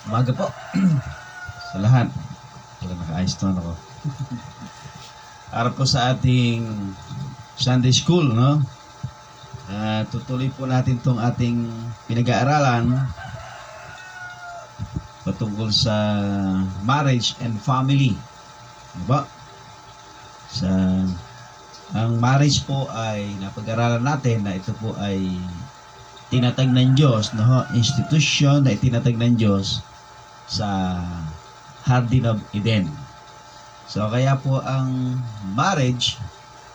Umaga po sa lahat. Wala, naka-ice tone ako. Para po sa ating Sunday School, no? Tutuloy po natin tong ating pinag-aaralan patungkol sa marriage and family. Diba? Ang marriage po ay napag-aralan natin na ito po ay tinatag ng Diyos, no? Institution na itinatag ng Diyos sa Garden of Eden. So kaya po ang marriage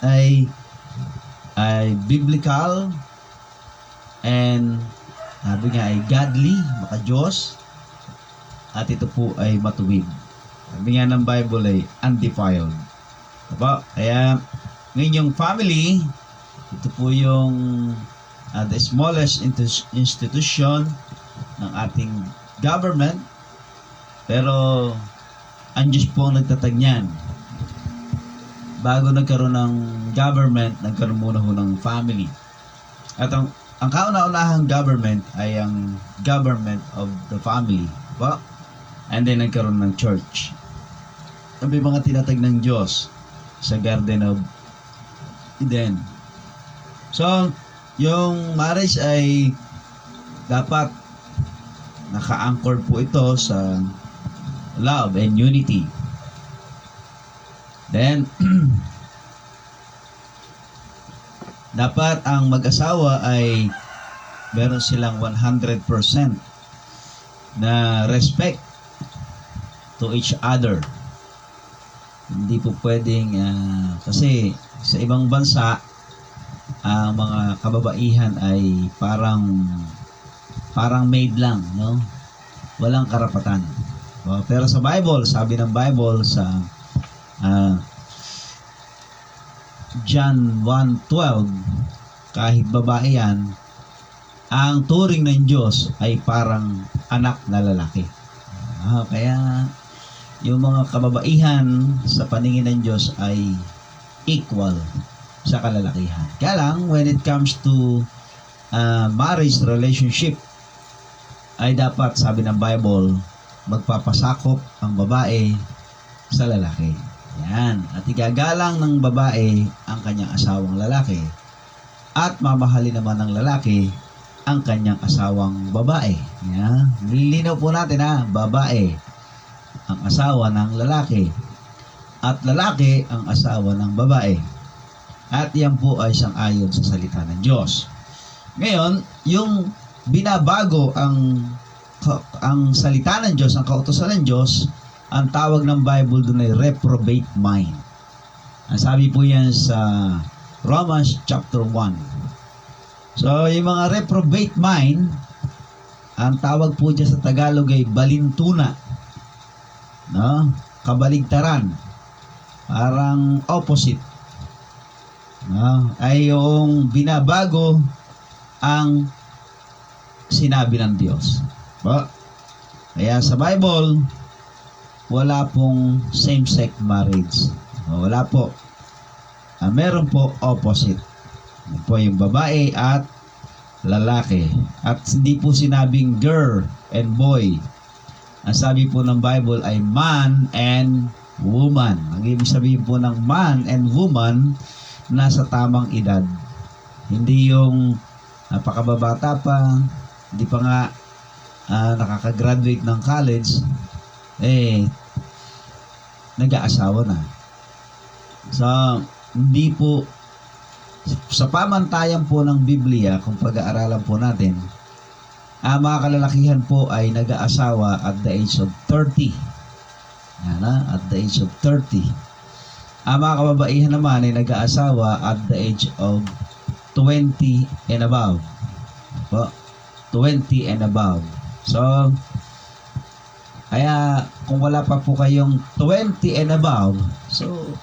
ay biblical and sabi nga ay godly, maka-Diyos, at ito po ay matuwid. Sabi nga ng Bible ay undefiled. Diba? Kaya ngayon yung family, ito po yung the smallest institution ng ating government, pero ang Diyos po ang nagtatag niyan. Bago nagkaroon ng government, nagkaroon muna ho ng family. At ang kauna-unahang government ay ang government of the family. Diba? And then nagkaroon ng church. Sabi mga tinatag ng Diyos sa Garden of Eden. So, yung marriage ay dapat naka-anchor po ito sa love and unity. Then, dapat ang mag-asawa ay meron silang 100% na respect to each other. Hindi po pwedeng kasi sa ibang bansa ang mga kababaihan ay parang maid lang, no? Walang karapatan. Pero sa Bible, sabi ng Bible sa John 1:12, kahit babae yan, ang turing ng Diyos ay parang anak na lalaki. Kaya yung mga kababaihan sa paningin ng Diyos ay equal sa kalalakihan. Kaya lang, when it comes to marriage relationship, ay dapat, sabi ng Bible, magpapasakop ang babae sa lalaki. Yan. At igagalang ng babae ang kanyang asawang lalaki. At mamahalin naman ng lalaki ang kanyang asawang babae. Yan. Nililinaw po natin babae ang asawa ng lalaki. At lalaki ang asawa ng babae. At yan po ay sang-ayon sa salita ng Diyos. Ngayon, yung binabago ang salita ng Diyos, ang kautusan ng Diyos, ang tawag ng Bible doon ay reprobate mind. Ang sabi po yan sa Romans chapter 1. So, yung mga reprobate mind, ang tawag po dyan sa Tagalog ay balintuna. No? Kabaligtaran. Parang opposite. No? Ay yung binabago ang sinabi ng Diyos. Kaya sa Bible, wala pong same-sex marriage. Wala po. Meron po opposite. Yan po yung babae at lalaki. At hindi po sinabing girl and boy. Ang sabi po ng Bible ay man and woman. Ang ibig sabihin po ng man and woman, nasa tamang edad. Hindi yung napakababata pa, hindi pa nga nakaka-graduate ng college, nag-aasawa na. So, hindi po, sa pamantayan po ng Biblia, kung pag-aaralan po natin, ang mga kalalakihan po ay nag-aasawa at the age of 30. At the age of 30. Ang mga kababaihan naman ay nag-aasawa at the age of 20 and above. 20 and above. So, kaya kung wala pa po kayong 20 and above, so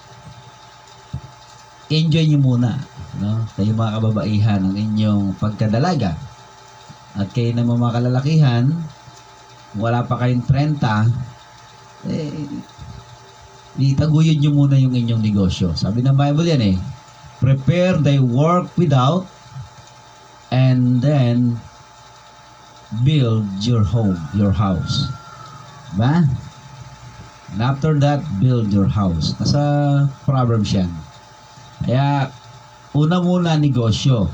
enjoy nyo muna, no? Kayo mga kababaihan ang inyong pagkadalaga. At kayo naman mga kalalakihan, wala pa kayong 30, itaguyod nyo muna yung inyong negosyo. Sabi ng Bible yan prepare thy work without and then build your home, your house. Diba? And after that, build your house. Nasa Proverbs yan. Kaya, una muna negosyo,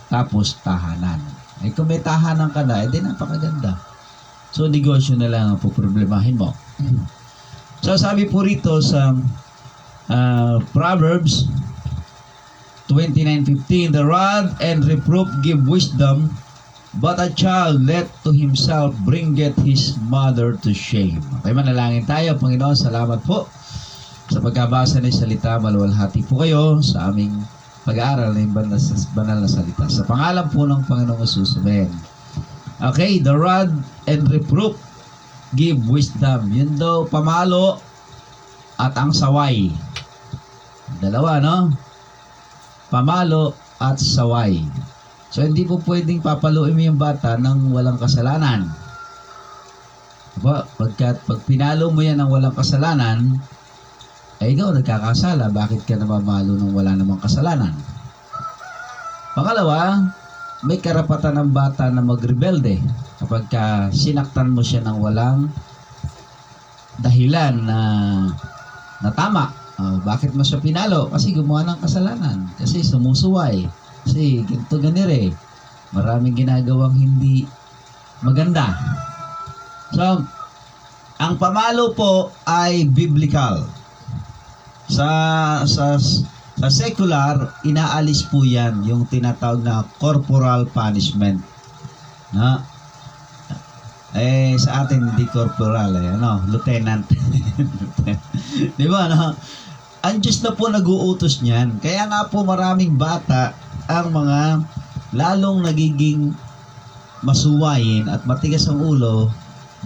tapos tahanan. Eh kung may tahanan ka na, edi napakaganda. So, negosyo na lang ang puproblemahin mo. So, sabi po rito sa Proverbs 29:15, the rod and reproof give wisdom, but a child left to himself bringeth his mother to shame. Okay, manalangin tayo. Panginoon, salamat po sa pagkabasa ng salita. Maluwalhati po kayo sa aming pag-aaral ng banal na salita. Sa pangalan po ng Panginoong Jesus, amen. Okay, the rod and reproof give wisdom. Yun daw, pamalo at ang saway. Dalawa, no? Pamalo at saway. So, hindi po pwedeng papaluin mo yung bata ng walang kasalanan. Diba? Pag pinalo mo yan ng walang kasalanan, ay ikaw nagkakasala. Bakit ka namamalo ng wala namang kasalanan? Pangalawa, may karapatan ng bata na magrebelde kapag sinaktan mo siya ng walang dahilan na tama. Bakit mo siya pinalo? Kasi gumawa ng kasalanan. Kasi sumusuway. Kasi ganito ganire. Maraming ginagawang hindi maganda. So, ang pamalo po ay biblical. Sa secular, inaalis po yan yung tinatawag na corporal punishment. Na? Sa atin hindi corporal, lieutenant. Di ba, no? Ang Diyos na po nag-uutos niyan. Kaya nga po maraming bata ang mga lalong nagiging masuwayin at matigas ang ulo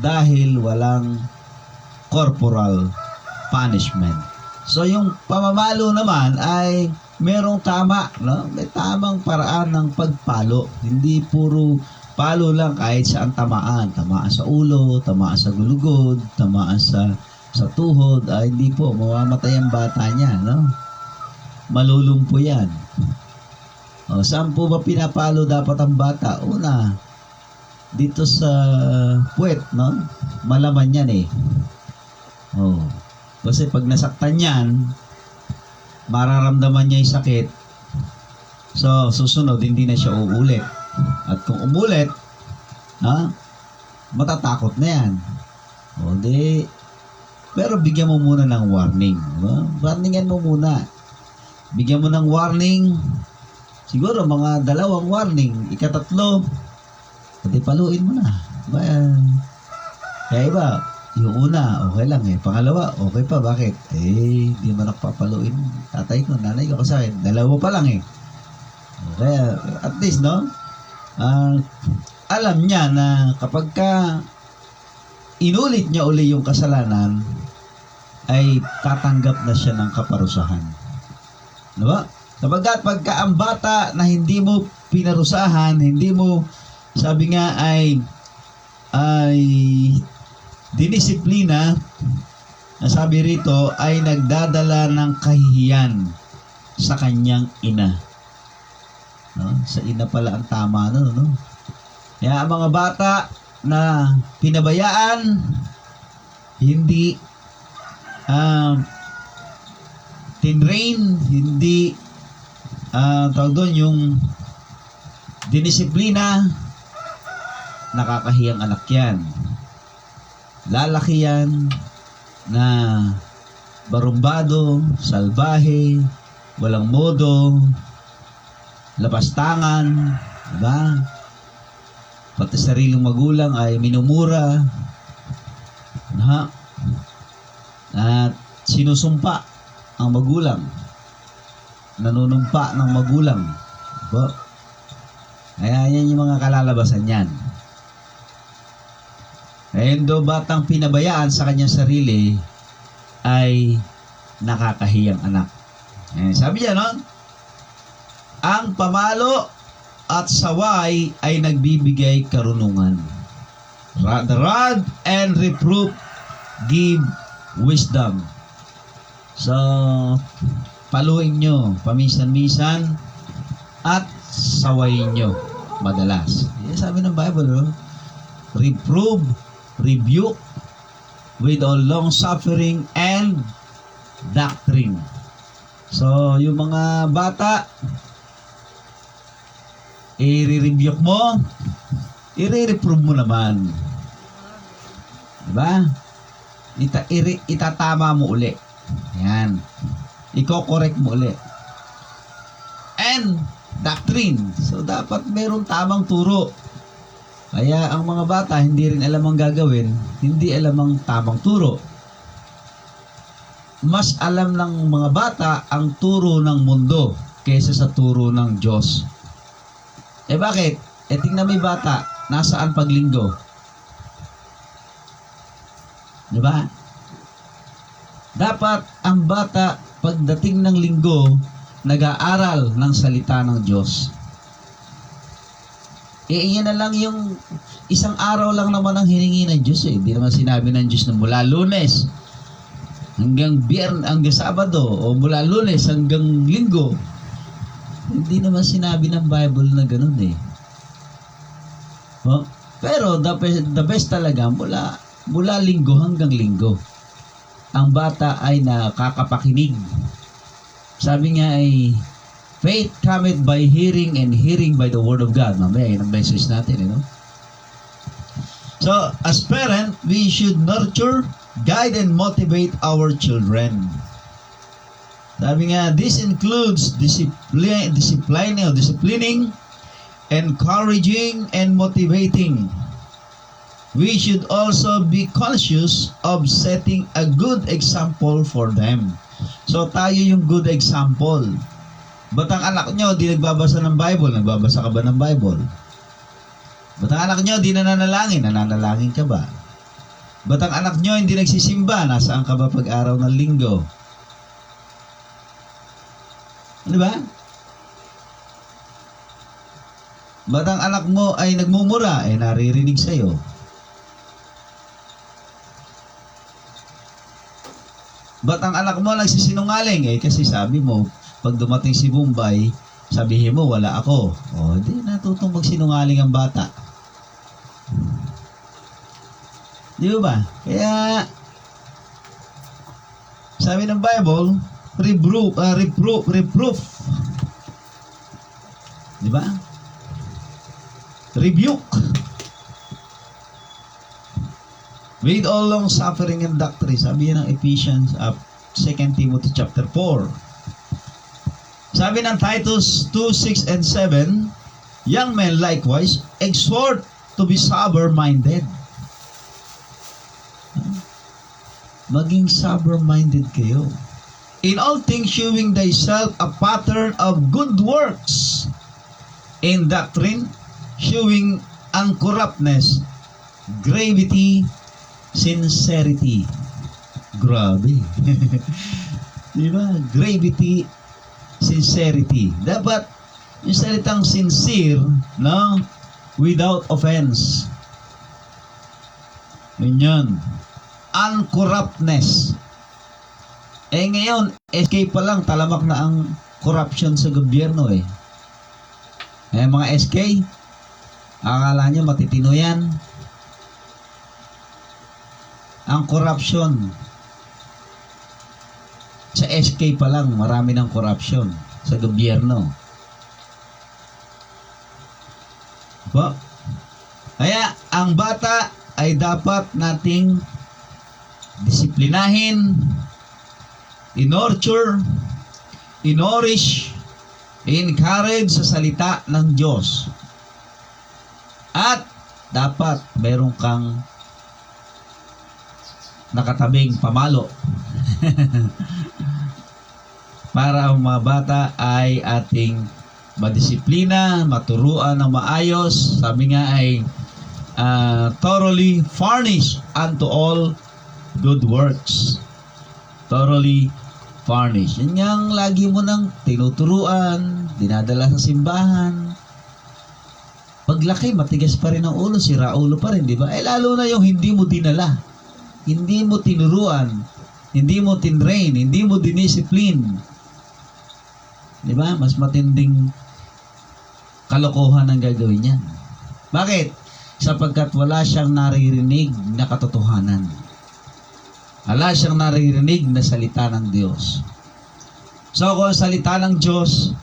dahil walang corporal punishment. So yung pamamalo naman ay merong tama, no? May tamang paraan ng pagpalo. Hindi puro palo lang kahit saan tamaan. Tamaan sa ulo, tamaan sa gulugod, tamaan sa tuhod. Hindi po, mamamatay ang bata niya, no? Malulumpo yan. Saan po ba pinapalo dapat ang bata? Una, dito sa puwet, no? Malaman yan eh. Kasi pag nasaktan yan, mararamdaman niya yung sakit. So, susunod, hindi na siya uulit. At kung umulit, matatakot na yan. Pero bigyan mo muna ng warning. Warningan mo muna. Bigyan mo ng warning. Siguro mga 2 warning. Ika-3, pati paluin mo na. Kaya iba, yung una, okay lang eh. Pangalawa, okay pa. Bakit? Di mo nakpapaluin. Tatay ko, nanay ko kasi 2 pa lang eh. Kaya, at least, no? Alam niya na kapag inulit niya uli yung kasalanan, ay tatanggap na siya ng kaparusahan. Diba? Sapagkat pagka ang bata na hindi mo pinarusahan, hindi mo, sabi nga ay dinisiplina, na sabi rito ay nagdadala ng kahihiyan sa kanyang ina. No? Sa ina pala ang tama, no? Kaya ang mga bata na pinabayaan, hindi tinrain, hindi tawag doon yung dinisiplina, nakakahiyang anak yan. Lalaki yan na barumbado, salbahe, walang modo, lapastangan, diba? Pati sariling magulang ay minumura, at sinusumpa ang magulang, nanunumpa ng magulang, diba? Kaya yan yung mga kalalabasan yan. Kaya do batang pinabayaan sa kanyang sarili ay nakakahiyang anak. Sabi niya, no? Ang pamalo at saway ay nagbibigay karunungan. The rod and reproof give wisdom. So, paluin nyo paminsan-minsan at sawayin nyo madalas. Sabi ng Bible, reprove, rebuke, with all long suffering and doctrine. So, yung mga bata, i-rebuke mo, i-reprove mo naman. Diba? Itatama mo uli. Yan. Iko-correct mo uli. And doctrine. So, dapat meron tamang turo. Kaya ang mga bata, hindi rin alam ang gagawin, hindi alam ang tamang turo. Mas alam ng mga bata ang turo ng mundo kaysa sa turo ng Diyos. Bakit? Tingnan mo yung bata, nasaan paglinggo? Diba? Dapat ang bata, pagdating ng linggo, nag-aaral ng salita ng Diyos. Iyan na lang yung isang araw lang naman ang hiningi ng Diyos. Hindi naman sinabi ng Diyos na mula Lunes hanggang hanggang Sabado o mula Lunes hanggang Linggo. Hindi naman sinabi ng Bible na ganun eh. Pero the best talaga mula Linggo hanggang Linggo. Ang bata ay nakakapakinig. Sabi nga ay faith cometh by hearing and hearing by the word of God. Mamaya, yun ang message natin, So, as parent, we should nurture, guide, and motivate our children. Sabi nga, this includes disciplining, encouraging, and motivating. We should also be conscious of setting a good example for them. So, tayo yung good example. Ba't ang anak nyo di nagbabasa ng Bible? Nagbabasa ka ba ng Bible? Ba't ang anak nyo di nananalangin? Nananalangin ka ba? Ba't ang anak nyo hindi nagsisimba? Nasaan ka ba pag-araw ng linggo? Di ba? Ba't ang anak mo ay nagmumura? Naririnig sa'yo. Ba't ang anak mo nagsisinungaling? Kasi sabi mo, pag dumating si Bombay, sabihin mo, wala ako. Di natutong magsinungaling ang bata. Di ba? Kaya, sabi ng Bible, reproof. Di ba? Rebuke. With all long suffering and doctrine. Sabi ng Ephesians, 2 Timothy chapter 4. Sabi ng Titus 2:6 and 7, young men likewise exhort to be sober-minded. Maging sober-minded kayo. In all things shewing thyself a pattern of good works. In doctrine, shewing uncorruptness, gravity, sincerity. Grabe. Diba? Gravity, sincerity. Dapat yung salitang sincere, without offense. Yun. Uncorruptness. Ngayon, SK pa lang, talamak na ang corruption sa gobyerno mga SK, akala nyo matitino yan. Ang corruption sa SK pa lang, marami ng corruption sa gobyerno. Kaya, ang bata ay dapat nating disiplinahin, in-nurture, in-nourish, encourage sa salita ng Diyos. At dapat meron kang nakatabing pamalo para ang mga bata ay ating madisiplina, maturuan ng maayos. Sabi nga ay thoroughly furnished unto all good works. Thoroughly furnished. Yan nga lagi mo nang tinuturuan, dinadala sa simbahan. Paglaki, matigas pa rin ang ulo, sira ulo pa rin, di ba? Lalo na yung hindi mo dinala, hindi mo tinuruan, hindi mo tinrain, hindi mo diniscipline. Di ba? Mas matinding kalokohan ang gagawin niya. Bakit? Sapagkat wala siyang naririnig na katotohanan. Wala siyang naririnig na salita ng Diyos. So kung ang salita ng Diyos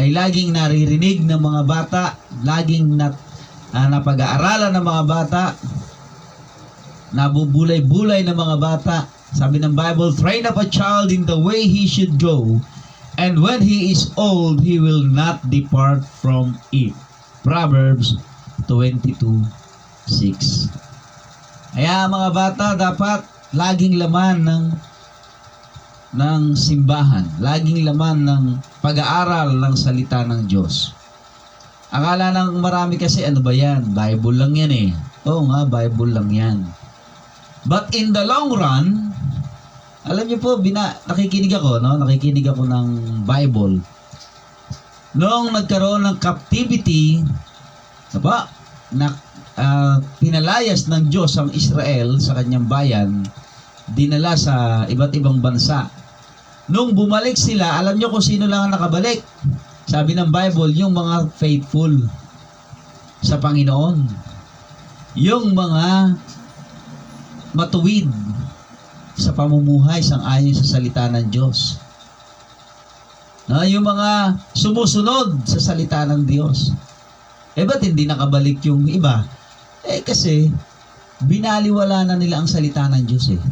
ay laging naririnig ng mga bata, laging napag-aaralan ng mga bata, nabubulay-bulay ng mga bata, sabi ng Bible, train up a child in the way he should go, and when he is old, he will not depart from it. Proverbs 22:6. Kaya mga bata, dapat laging laman ng simbahan, laging laman ng pag-aaral ng salita ng Diyos. Akala ng marami kasi, ano ba yan? Bible lang yan eh. Oo nga, Bible lang yan. But in the long run, alam niyo po, nakikinig ako ng Bible. Noong nagkaroon ng captivity, pinalayas ng Diyos ang Israel sa kanyang bayan, dinala sa iba't ibang bansa. Nung bumalik sila, alam niyo kung sino lang ang nakabalik? Sabi ng Bible, yung mga faithful sa Panginoon. Yung mga matuwid sa pamumuhay sang-ayon sa salita ng Diyos. Yung mga sumusunod sa salita ng Diyos. Ba't hindi nakabalik yung iba? Kasi binaliwala na nila ang salita ng Diyos eh.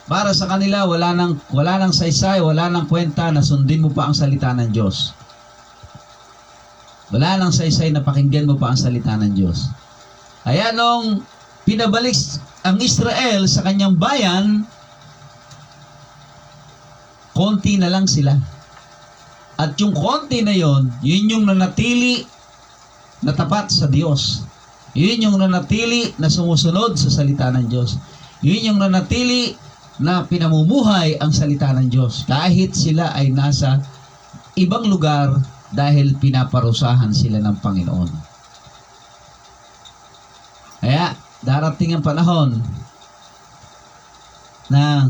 Para sa kanila, wala nang saysay, wala nang kwenta na sundin mo pa ang salita ng Diyos. Wala nang saysay na pakinggan mo pa ang salita ng Diyos. Kaya nung pinabalik ang Israel sa kanyang bayan, konti na lang sila. At yung konti na yon, yun yung nanatili na tapat sa Diyos. Yun yung nanatili na sumusunod sa salita ng Diyos. Yun yung nanatili na pinamumuhay ang salita ng Diyos. Kahit sila ay nasa ibang lugar dahil pinaparusahan sila ng Panginoon. Kaya, darating ang panahon na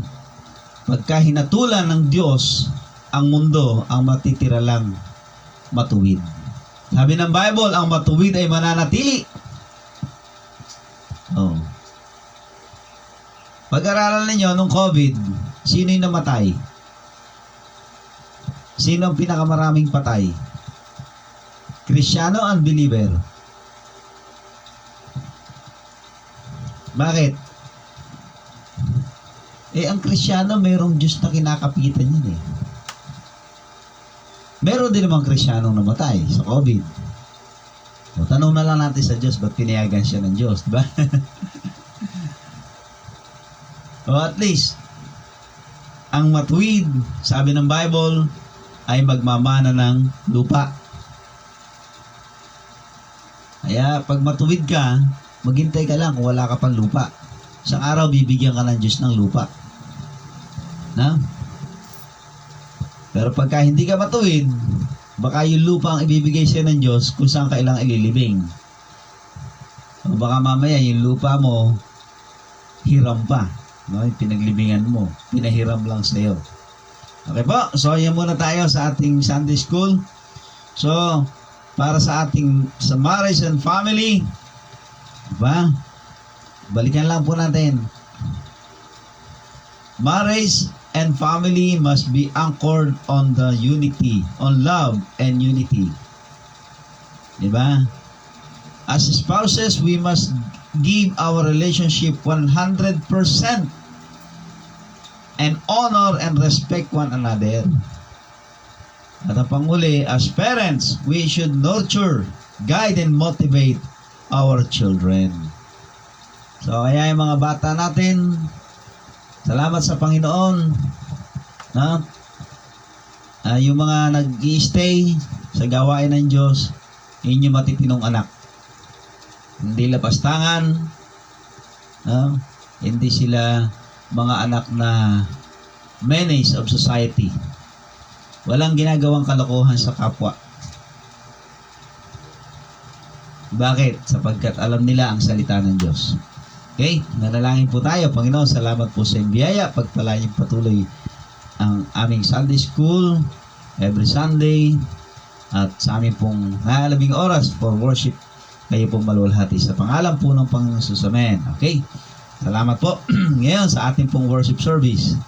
pagka hinatulan ng Diyos ang mundo, ang matitira lang matuwid. Sabi ng Bible, ang matuwid ay mananatili. Pag-aralan ninyo nung COVID, sino yung namatay? Sino ang pinakamaraming patay? Kristyano, unbeliever? Bakit? Ang Kristyano, mayroong Diyos na kinakapitan yun eh. Meron din namang Kristyanong namatay sa COVID. So, tanong na lang natin sa Diyos, ba't pinayagan siya ng Diyos, diba? O at least, ang matuwid, sabi ng Bible, ay magmamana ng lupa. Kaya pag matuwid ka, maghintay ka lang kung wala ka pang lupa. Isang araw, bibigyan ka ng Diyos ng lupa. Pero pagka hindi ka matuwid, baka yung lupa ang ibibigay siya ng Diyos kung saan ka ilang ililibing. O baka mamaya yung lupa mo, hiram pa. Yung pinaglibingan mo, pinahiram lang sa iyo. Okay po, so yan muna tayo sa ating Sunday School. So, para sa marriage and family, diba? Balikan lang po natin. Marriage and family must be anchored on the unity, on love and unity. Diba? As spouses, we must give our relationship 100% and honor and respect one another. At ang panghuli, as parents, we should nurture, guide, and motivate our children. So, kaya yung mga bata natin, salamat sa Panginoon. Yung mga nag-i-stay sa gawain ng Diyos, yun yung matitinong anak. Hindi lapastangan, hindi sila mga anak na menace of society. Walang ginagawang kalokohan sa kapwa. Bakit? Sapagkat alam nila ang salita ng Diyos. Okay? Nanalangin po tayo. Panginoon, salamat po sa iyong biyaya. Pagpalain niyo patuloy ang aming Sunday School every Sunday at sa aming pong nalalabing oras for worship. Kayo pong maluwalhati sa pangalan po ng Panginoon Jesus. Amen. Okay? Salamat po. Ngayon sa ating pong worship service,